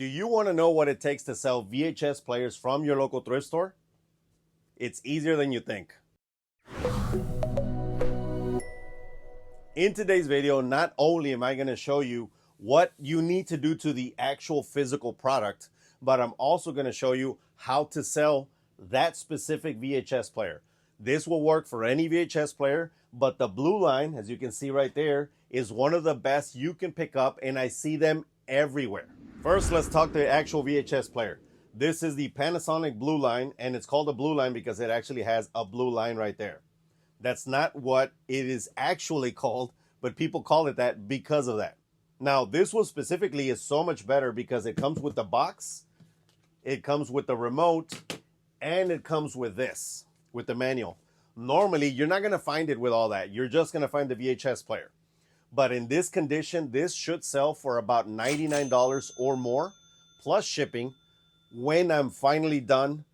Do you want to know what it takes to sell VHS players from your local thrift store? It's easier than you think. In today's video, not only am I going to show you what you need to do to the actual physical product, but I'm also going to show you how to sell that specific VHS player. This will work for any VHS player, but the blue line, as you can see right there, is one of the best you can pick up, and I see them everywhere. First, let's talk the actual VHS player. This is the Panasonic blue line, and it's called a blue line because it actually has a blue line right there. That's not what it is actually called, but people call it that because of that. Now, this one specifically is so much better because it comes with the box, it comes with the remote, and it comes with this, with the manual. Normally, you're not going to find it with all that. You're just going to find the VHS player. But in this condition, this should sell for about $99 or more, plus shipping, when I'm finally done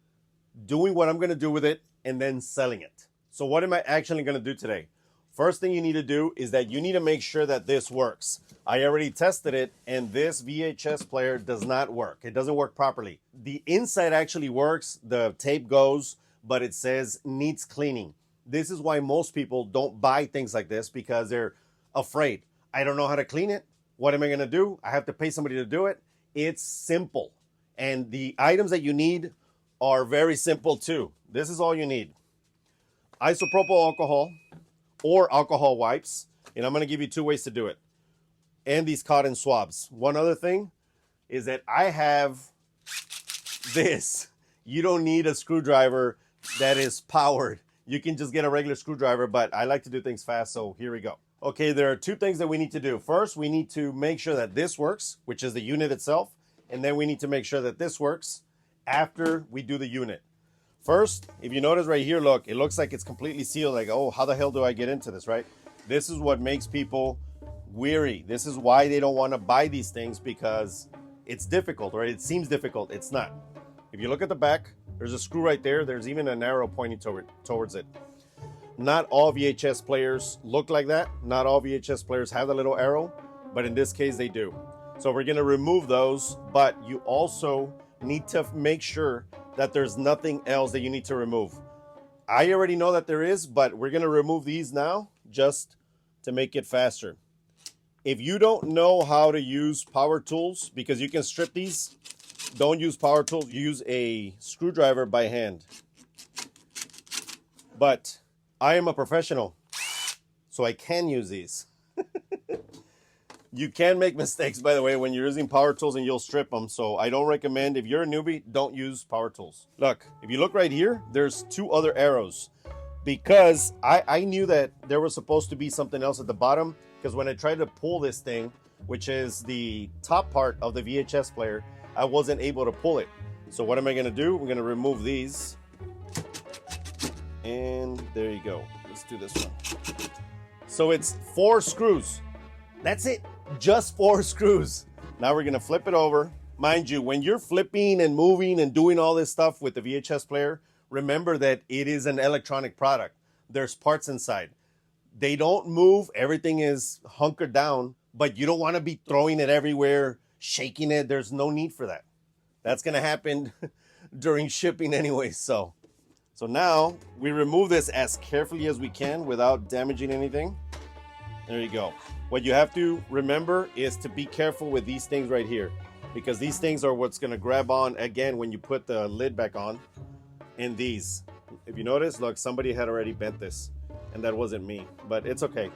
doing what I'm going to do with it and then selling it. So what am I actually going to do today? First thing you need to do is that you need to make sure that this works. I already tested it, and this VHS player does not work. It doesn't work properly. The inside actually works, the tape goes, but it says needs cleaning. This is why most people don't buy things like this, because they're afraid. I don't know how to clean it. What am I going to do? I have to pay somebody to do it. It's simple. And the items that you need are very simple too. This is all you need. Isopropyl alcohol or alcohol wipes. And I'm going to give you two ways to do it. And these cotton swabs. One other thing is that I have this. You don't need a screwdriver that is powered. You can just get a regular screwdriver, but I like to do things fast, so here we go. Okay, there are two things that we need to do. First, we need to make sure that this works, which is the unit itself, and then we need to make sure that this works after we do the unit. First, if you notice right here, look, it looks like it's completely sealed. Like, oh, how the hell do I get into this, right? This is what makes people weary. This is why they don't want to buy these things, because it's difficult, right? It seems difficult. It's not. If you look at the back, there's a screw right there. There's even an arrow pointing towards it. Not all VHS players look like that. Not all VHS players have the little arrow, but in this case they do. So we're going to remove those, but you also need to make sure that there's nothing else that you need to remove. I already know that there is, but we're going to remove these now just to make it faster. If you don't know how to use power tools, because you can strip these, don't use power tools, use a screwdriver by hand. But I am a professional, so I can use these. You can make mistakes, by the way, when you're using power tools, and you'll strip them. So I don't recommend, if you're a newbie, don't use power tools. Look, if you look right here, there's two other arrows, because I knew that there was supposed to be something else at the bottom, because when I tried to pull this thing, which is the top part of the VHS player, I wasn't able to pull it. So what am I going to do? We're going to remove these. And there you go. Let's do this one. So it's 4 screws. That's it. Just 4 screws. Now we're going to flip it over. Mind you, when you're flipping and moving and doing all this stuff with the VHS player, remember that it is an electronic product. There's parts inside. They don't move. Everything is hunkered down, but you don't want to be throwing it everywhere, shaking it. There's no need for that. That's going to happen during shipping anyway. So now we remove this as carefully as we can without damaging anything. There you go. What you have to remember is to be careful with these things right here, because these things are what's going to grab on again when you put the lid back on. And these, if you notice, look, somebody had already bent this, and that wasn't me, but it's okay.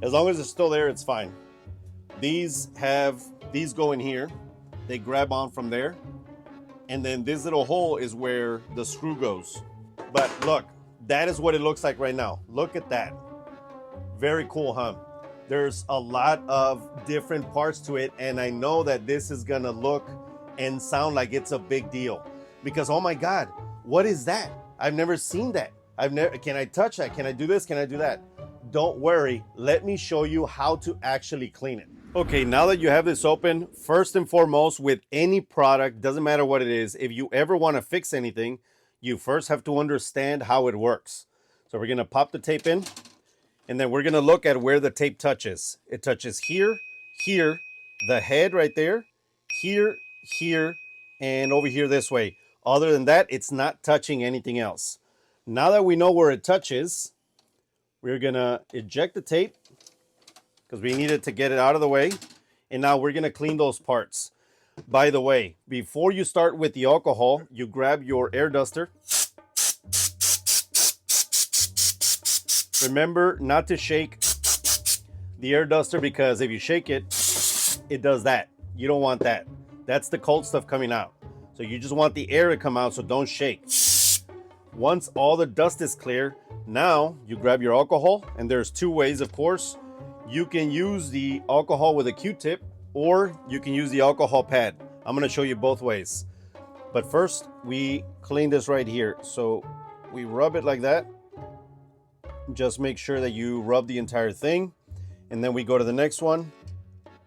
As long as it's still there, it's fine. These go in here. They grab on from there. And then this little hole is where the screw goes. But look, that is what it looks like right now. Look at that. Very cool, huh? There's a lot of different parts to it, and I know that this is gonna look and sound like it's a big deal, because oh my God, what is that? I've never seen that. Can I touch that? Can I do this? Can I do that? Don't worry, let me show you how to actually clean it. Okay, now that you have this open, first and foremost, with any product, doesn't matter what it is, if you ever want to fix anything, you first have to understand how it works. So we're gonna pop the tape in, and then we're gonna look at where the tape touches. It touches here, here, the head right there, here, here, and over here this way. Other than that, it's not touching anything else. Now that we know where it touches, we're gonna eject the tape because we needed to get it out of the way. And now we're gonna clean those parts. By the way, before you start with the alcohol, you grab your air duster. Remember not to shake the air duster, because if you shake it, it does that. You don't want that. That's the cold stuff coming out. So you just want the air to come out, so don't shake. Once all the dust is clear, now you grab your alcohol, and there's two ways, of course. You can use the alcohol with a Q-tip, or you can use the alcohol pad. I'm gonna show you both ways. But first, we clean this right here. So we rub it like that. Just make sure that you rub the entire thing. And then we go to the next one.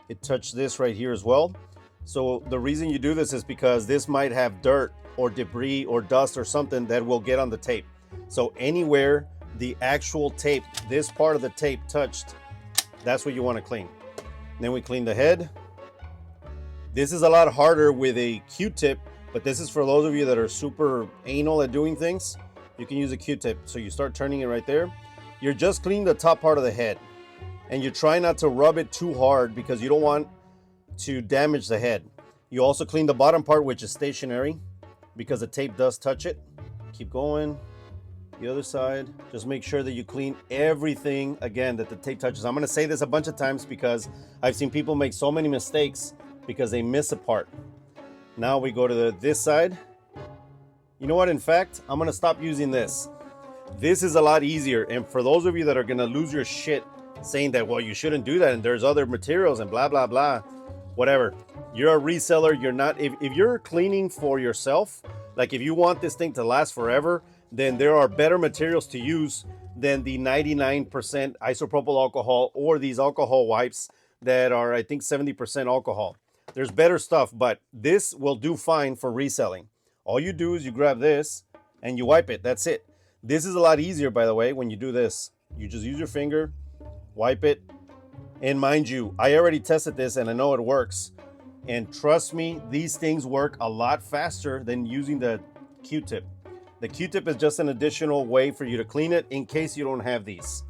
It touched this right here as well. So the reason you do this is because this might have dirt or debris or dust or something that will get on the tape. So anywhere the actual tape, this part of the tape touched, that's what you want to clean. Then we clean the head. This is a lot harder with a Q-tip, but this is for those of you that are super anal at doing things. You can use a Q-tip. So you start turning it right there. You're just cleaning the top part of the head, and you try not to rub it too hard because you don't want to damage the head. You also clean the bottom part, which is stationary, because the tape does touch it. Keep going. The other side. Just make sure that you clean everything again that the tape touches. I'm going to say this a bunch of times because I've seen people make so many mistakes because they miss a part. Now we go to this side. You know what? In fact, I'm going to stop using this. This is a lot easier. And for those of you that are going to lose your shit saying that, well, you shouldn't do that and there's other materials and blah, blah, blah, whatever. You're a reseller. You're not, if you're cleaning for yourself, like if you want this thing to last forever, then there are better materials to use than the 99% isopropyl alcohol or these alcohol wipes that are, I think, 70% alcohol. There's better stuff, but this will do fine for reselling. All you do is you grab this and you wipe it. That's it. This is a lot easier, by the way, when you do this. You just use your finger, wipe it. And mind you, I already tested this and I know it works. And trust me, these things work a lot faster than using the Q-tip. The Q-tip is just an additional way for you to clean it in case you don't have these.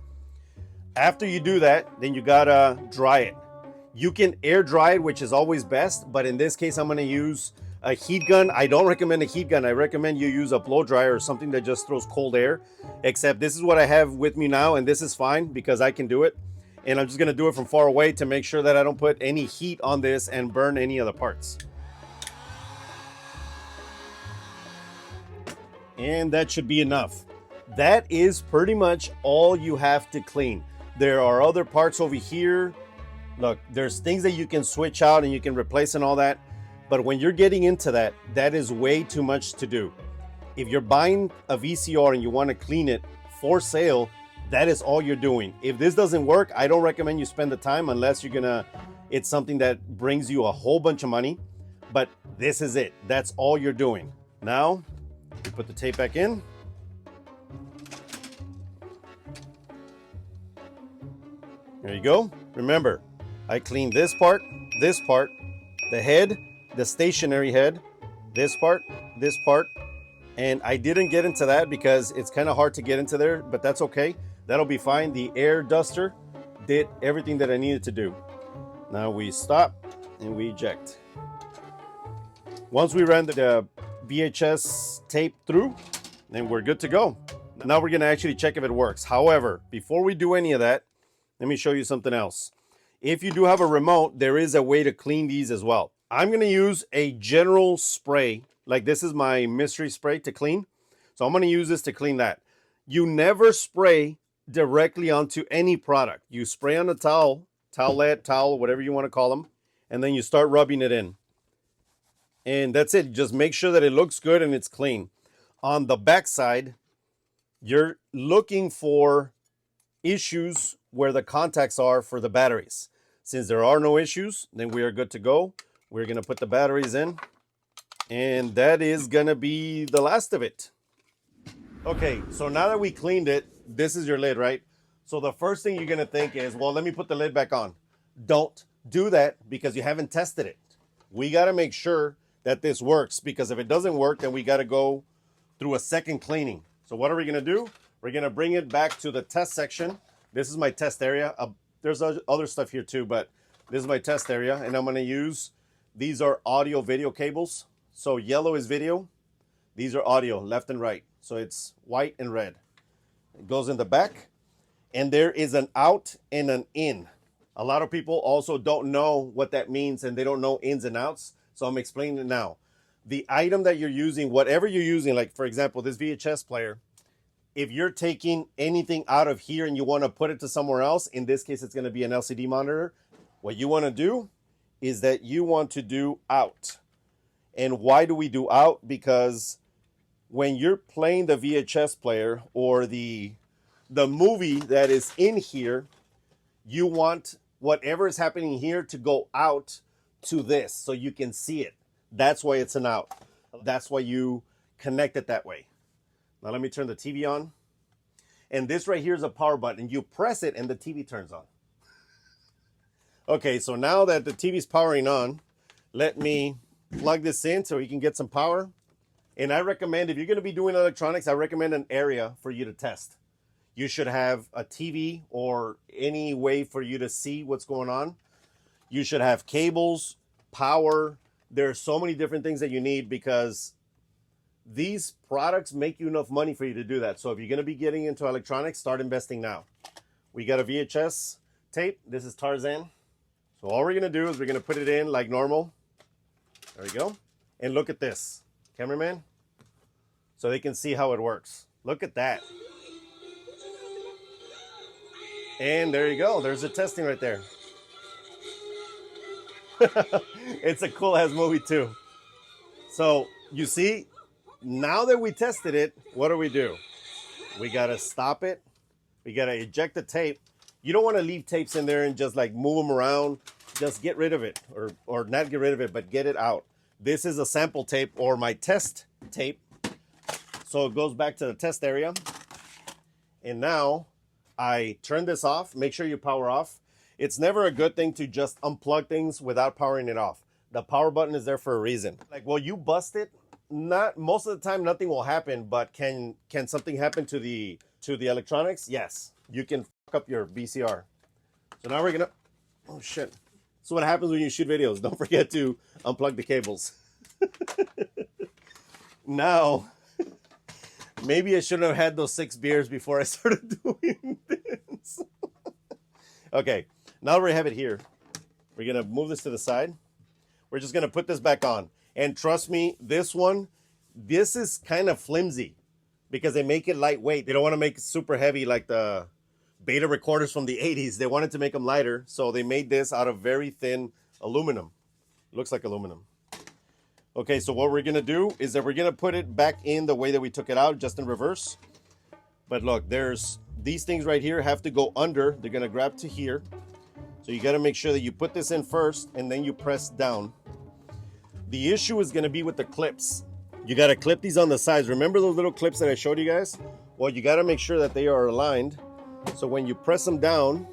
After you do that, then you gotta dry it. You can air dry it, which is always best, but in this case, I'm gonna use a heat gun. I don't recommend a heat gun. I recommend you use a blow dryer or something that just throws cold air, except this is what I have with me now, and this is fine because I can do it. And I'm just gonna do it from far away to make sure that I don't put any heat on this and burn any of the parts. And that should be enough. That is pretty much all you have to clean. There are other parts over here. Look, there's things that you can switch out and you can replace and all that. But when you're getting into that, that is way too much to do. If you're buying a VCR and you want to clean it for sale, that is all you're doing. If this doesn't work, I don't recommend you spend the time unless it's something that brings you a whole bunch of money. But this is it. That's all you're doing. Now, you put the tape back in. There you go. Remember, I cleaned this part, the head, the stationary head, this part, and I didn't get into that because it's kind of hard to get into there, but that's okay. That'll be fine. The air duster did everything that I needed to do. Now we stop and we eject. Once we ran the VHS tape through, then we're good to go. Now we're gonna actually check if it works. However, before we do any of that, let me show you something else. If you do have a remote, there is a way to clean these as well. I'm gonna use a general spray, like this is my mystery spray to clean. So I'm gonna use this to clean that. You never spray directly onto any product. You spray on a towelette, towel, whatever you wanna call them, and then you start rubbing it in. And that's it. Just make sure that it looks good and it's clean. On the back side, you're looking for issues where the contacts are for the batteries. Since there are no issues, then we are good to go. We're gonna put the batteries in, and that is gonna be the last of it. Okay, so now that we cleaned it, this is your lid, right? So the first thing you're gonna think is, well, let me put the lid back on. Don't do that because you haven't tested it. We got to make sure that this works, because if it doesn't work, then we got to go through a second cleaning. So what are we going to do? We're going to bring it back to the test section. This is my test area. There's other stuff here too, but this is my test area, and I'm going to use, these are audio video cables. So yellow is video. These are audio, left and right. So it's white and red. It goes in the back, and there is an out and an in. A lot of people also don't know what that means, and they don't know ins and outs. So I'm explaining it now. The item that you're using, whatever you're using, like for example, this VHS player, if you're taking anything out of here and you want to put it to somewhere else, in this case, it's going to be an LCD monitor. What you want to do is that you want to do out. And why do we do out? Because when you're playing the VHS player or the movie that is in here, you want whatever is happening here to go out to this so you can see it. That's why it's an out. That's why you connect it that way. Now let me turn the TV on. And this right here is a power button. You press it and the TV turns on. Okay, so now that the TV's powering on, let me plug this in so we can get some power. And I recommend, if you're going to be doing electronics, I recommend an area for you to test. You should have a TV or any way for you to see what's going on. You should have cables, power. There are so many different things that you need, because these products make you enough money for you to do that. So if you're going to be getting into electronics, start investing now. We got a VHS tape. This is Tarzan. So all we're going to do is we're going to put it in like normal. There we go. And look at this, cameraman, so they can see how it works. Look at that. And there you go. There's the testing right there. It's a cool ass movie too. So you see, now that we tested it, what do? We got to stop it. We got to eject the tape. You don't want to leave tapes in there and just like move them around. Just get rid of it, or not get rid of it, but get it out. This is a sample tape, or my test tape. So it goes back to the test area. And now I turn this off. Make sure you power off. It's never a good thing to just unplug things without powering it off. The power button is there for a reason. Like, will you bust it? Not most of the time, nothing will happen, but can something happen to the electronics? Yes, you can fuck up your VCR. So now we're gonna, oh shit. That's what happens when you shoot videos. Don't forget to unplug the cables. Now, maybe I shouldn't have had those 6 beers before I started doing this. Okay, now we have it here. We're gonna move this to the side. We're just gonna put this back on. And trust me, this is kind of flimsy because they make it lightweight. They don't want to make it super heavy like the beta recorders from the 80s. They wanted to make them lighter, so they made this out of very thin aluminum. Looks like aluminum. Okay, so what we're gonna do is that we're gonna put it back in the way that we took it out, just in reverse. But look, there's these things right here have to go under. They're gonna grab to here. So you gotta make sure that you put this in first and then you press down. The issue is gonna be with the clips. You gotta clip these on the sides. Remember those little clips that I showed you guys? Well, you gotta make sure that they are aligned. So when you press them down,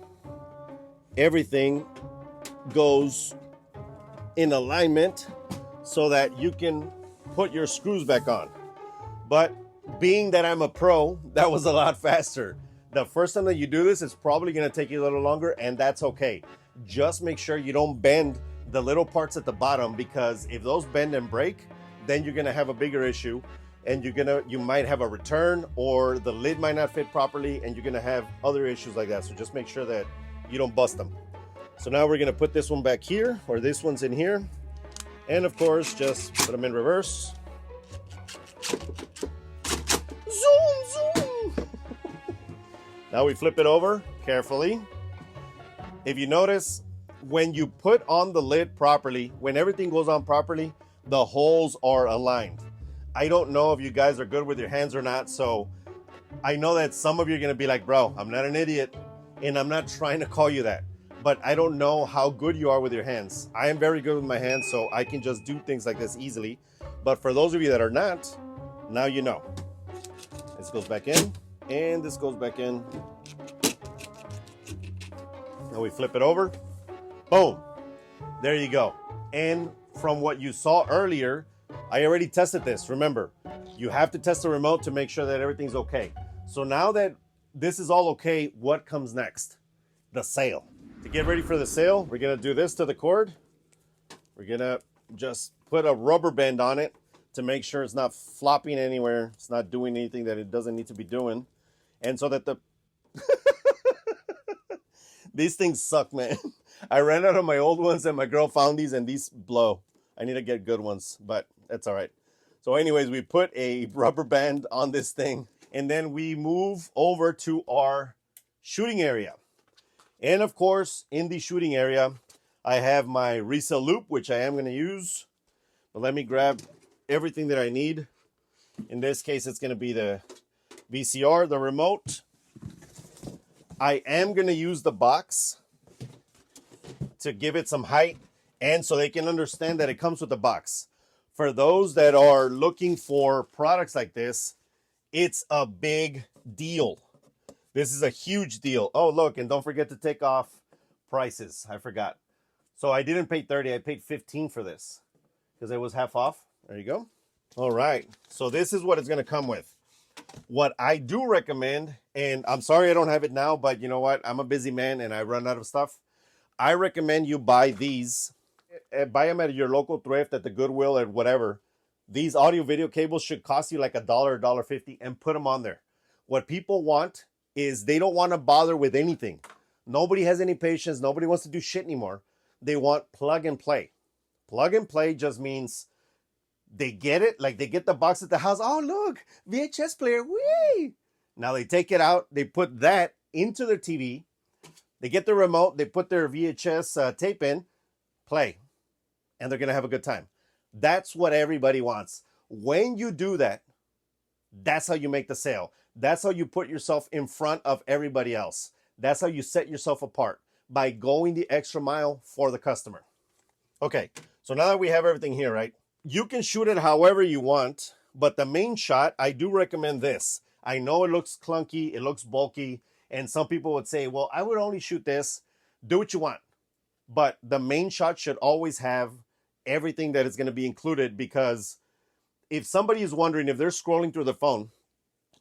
everything goes in alignment so that you can put your screws back on. But being that I'm a pro, that was a lot faster. The first time that you do this, it's probably gonna take you a little longer, and that's okay. Just make sure you don't bend the little parts at the bottom, because if those bend and break, then you're gonna have a bigger issue, and you might have a return, or the lid might not fit properly, and you're gonna have other issues like that. So just make sure that you don't bust them. So now we're gonna put this one back here, or this one's in here. And of course, just put them in reverse. Zoom, zoom. Now we flip it over carefully. If you notice, when you put on the lid properly, when everything goes on properly, the holes are aligned. I don't know if you guys are good with your hands or not, so I know that some of you are gonna be like, bro, I'm not an idiot, and I'm not trying to call you that, but I don't know how good you are with your hands. I am very good with my hands, so I can just do things like this easily. But for those of you that are not, now you know. This goes back in, and this goes back in. Now we flip it over. Boom. There you go. And from what you saw earlier, I already tested this. Remember, you have to test the remote to make sure that everything's okay. So now that this is all okay, what comes next? The sale. To get ready for the sale, we're gonna do this to the cord. We're gonna just put a rubber band on it to make sure it's not flopping anywhere. It's not doing anything that it doesn't need to be doing. And so that the... These things suck, man. I ran out of my old ones and my girl found these and these blow. I need to get good ones, but that's all right. So anyways, we put a rubber band on this thing and then we move over to our shooting area. And of course, in the shooting area, I have my Reselloupe, which I am going to use. But let me grab everything that I need. In this case, it's going to be the VCR, the remote. I am going to use the box to give it some height and so they can understand that it comes with the box. For those that are looking for products like this, it's a big deal. This is a huge deal. Oh, look, and don't forget to take off prices. I forgot. So I didn't pay 30, I paid 15 for this because it was half off. There you go. All right, so this is what it's gonna come with. What I do recommend, and I'm sorry I don't have it now, but you know what? I'm a busy man and I run out of stuff. I recommend you buy these. Buy them at your local thrift, at the Goodwill, or whatever. These audio video cables should cost you like $1, $1.50, and put them on there. What people want is they don't want to bother with anything. Nobody has any patience. Nobody wants to do shit anymore. They want plug and play. Plug and play just means they get it, like they get the box at the house. Oh, look, VHS player, whee! Now they take it out, they put that into their TV, they get the remote, they put their VHS tape in, play, and they're going to have a good time. That's what everybody wants. When you do that, that's how you make the sale. That's how you put yourself in front of everybody else. That's how you set yourself apart, by going the extra mile for the customer. Okay, so now that we have everything here, right? You can shoot it however you want, but the main shot, I do recommend this. I know it looks clunky, it looks bulky, and some people would say, well, I would only shoot this. Do what you want. But the main shot should always have everything that is going to be included, because if somebody is wondering, if they're scrolling through the phone,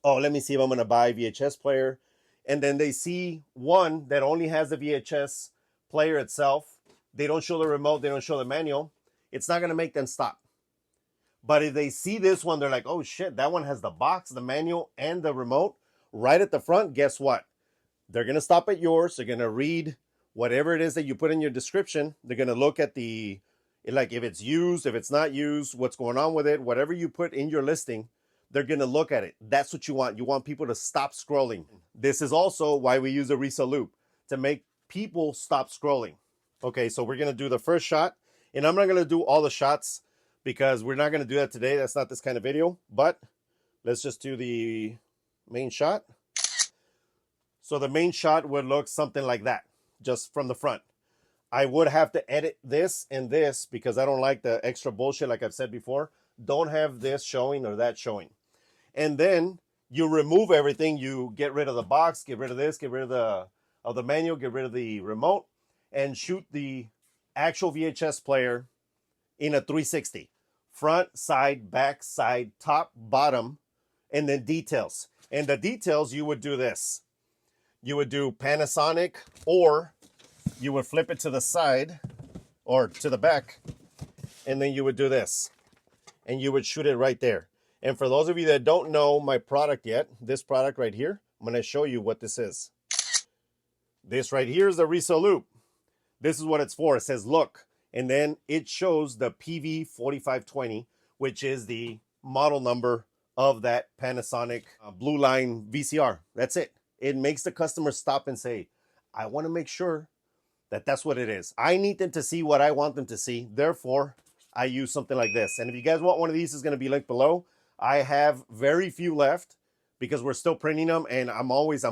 oh, let me see if I'm going to buy a VHS player, and then they see one that only has the VHS player itself, they don't show the remote, they don't show the manual, it's not going to make them stop. But if they see this one, they're like, oh shit, that one has the box, the manual, and the remote right at the front. Guess what? They're going to stop at yours. They're going to read whatever it is that you put in your description. They're going to look at the, like if it's used, if it's not used, what's going on with it, whatever you put in your listing, they're going to look at it. That's what you want. You want people to stop scrolling. This is also why we use a Reselloupe, to make people stop scrolling. Okay, so we're going to do the first shot, and I'm not going to do all the shots because we're not going to do that today. That's not this kind of video, but let's just do the main shot. So the main shot would look something like that, just from the front. I would have to edit this and this because I don't like the extra bullshit, like I've said before. Don't have this showing or that showing. And then you remove everything. You get rid of the box, get rid of this, get rid of the manual, get rid of the remote, and shoot the actual VHS player in a 360. Front, side, back, side, top, bottom, and then details. And the details, you would do this. You would do Panasonic, or you would flip it to the side or to the back, and then you would do this. And you would shoot it right there. And for those of you that don't know my product yet, this product right here, I'm going to show you what this is. This right here is the Reselloupe. This is what it's for. It says look, and then it shows the PV4520, which is the model number of that Panasonic Blue Line VCR. That's it. It makes the customer stop and say, I want to make sure that that's what it is. I need them to see what I want them to see. Therefore, I use something like this. And if you guys want one of these, it's going to be linked below. I have very few left because we're still printing them, and I'm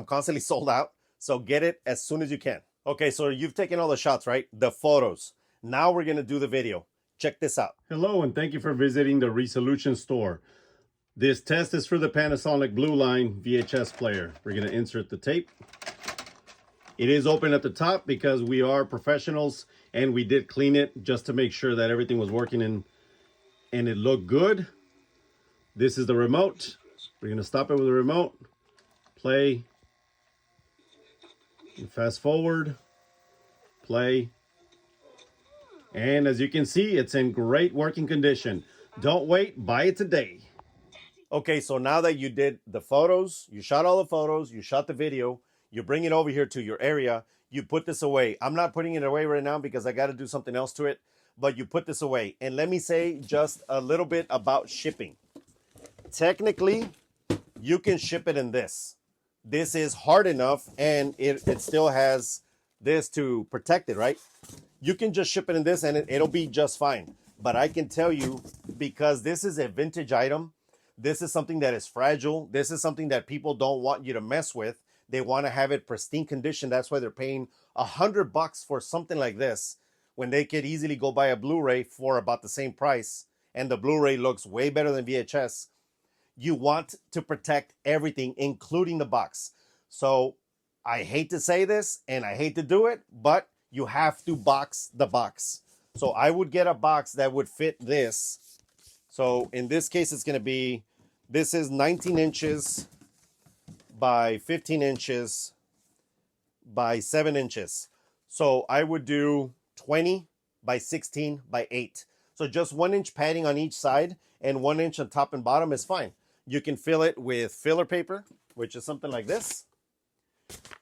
constantly sold out. So get it as soon as you can. Okay, so you've taken all the shots, right? The photos. Now we're going to do the video. Check this out. Hello, and thank you for visiting the Resolution store. This test is for the Panasonic Blue Line VHS player. We're going to insert the tape. It is open at the top because we are professionals And we did clean it just to make sure that everything was working and it looked good. This is the remote. We're gonna stop it with the remote, play, and fast forward, play. And as you can see, it's in great working condition. Don't wait, buy it today. Okay, so now that you did the photos, you shot all the photos, you shot the video, you bring it over here to your area, you put this away. I'm not putting it away right now because I got to do something else to it, but you put this away. And let me say just a little bit about shipping. Technically, you can ship it in this. This is hard enough, and it still has this to protect it, right? You can just ship it in this and it'll be just fine. But I can tell you, because this is a vintage item, this is something that is fragile. This is something that people don't want you to mess with. They want to have it pristine condition. That's why they're paying $100 for something like this when they could easily go buy a Blu-ray for about the same price. And the Blu-ray looks way better than VHS. You want to protect everything, including the box. So I hate to say this and I hate to do it, but you have to box the box. So I would get a box that would fit this. So in this case, it's going to be, this is 19 inches by 15 inches by 7 inches. So I would do 20 by 16 by 8. So just 1 inch padding on each side and 1 inch on top and bottom is fine. You can fill it with filler paper, which is something like this,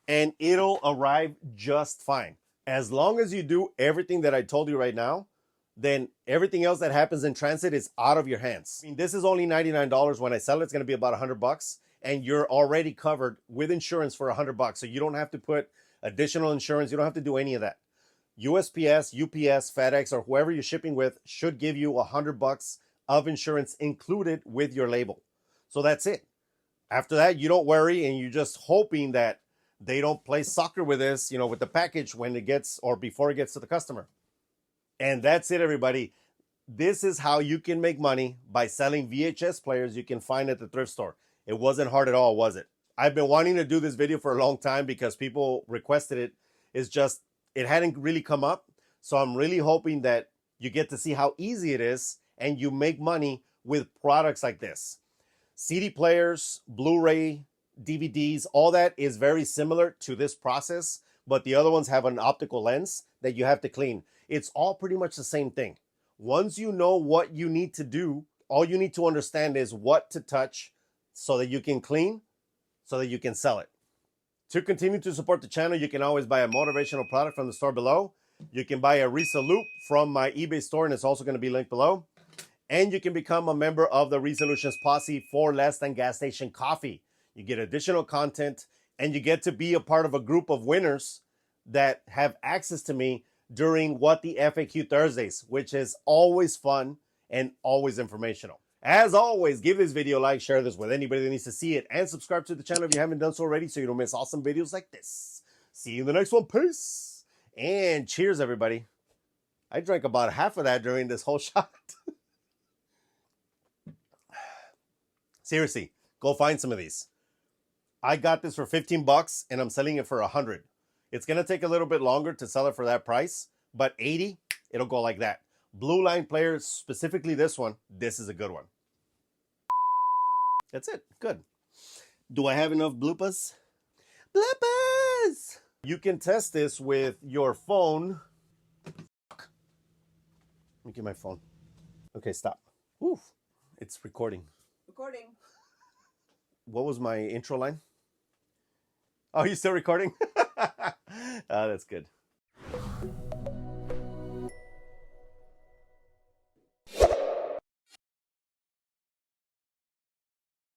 and it'll arrive just fine. As long as you do everything that I told you right now, then everything else that happens in transit is out of your hands. I mean, this is only $99. When I sell it, it's going to be about $100, and you're already covered with insurance for $100. So you don't have to put additional insurance. You don't have to do any of that. USPS, UPS, FedEx, or whoever you're shipping with should give you $100 of insurance included with your label. So that's it. After that, you don't worry, and you're just hoping that they don't play soccer with this, you know, with the package when it gets, or before it gets to the customer. And that's it, everybody. This is how you can make money by selling VHS players you can find at the thrift store. It wasn't hard at all, was it? I've been wanting to do this video for a long time because people requested it. It's just, it hadn't really come up. So I'm really hoping that you get to see how easy it is and you make money with products like this. CD players, Blu-ray, DVDs, all that is very similar to this process, but the other ones have an optical lens that you have to clean. It's all pretty much the same thing. Once you know what you need to do, all you need to understand is what to touch so that you can clean, so that you can sell it. To continue to support the channel, you can always buy a motivational product from the store below. You can buy a Reselloupe from my eBay store, and it's also going to be linked below. And you can become a member of the Resolutions Posse for less than gas station coffee. You get additional content, and you get to be a part of a group of winners that have access to me during What the FAQ Thursdays, which is always fun and always informational. As always, give this video a like, share this with anybody that needs to see it, and subscribe to the channel if you haven't done so already so you don't miss awesome videos like this. See you in the next one. Peace. And cheers, everybody. I drank about half of that during this whole shot. Seriously, go find some of these. I got this for 15 bucks and I'm selling it for 100. It's going to take a little bit longer to sell it for that price, but 80, it'll go like that. Blue line players, specifically this one, this is a good one. That's it. Good. Do I have enough bloopers? Bloopers! You can test this with your phone. Let me get my phone. Okay, stop. Oof, it's recording. Recording. What was my intro line? Oh, you still recording? Oh, that's good.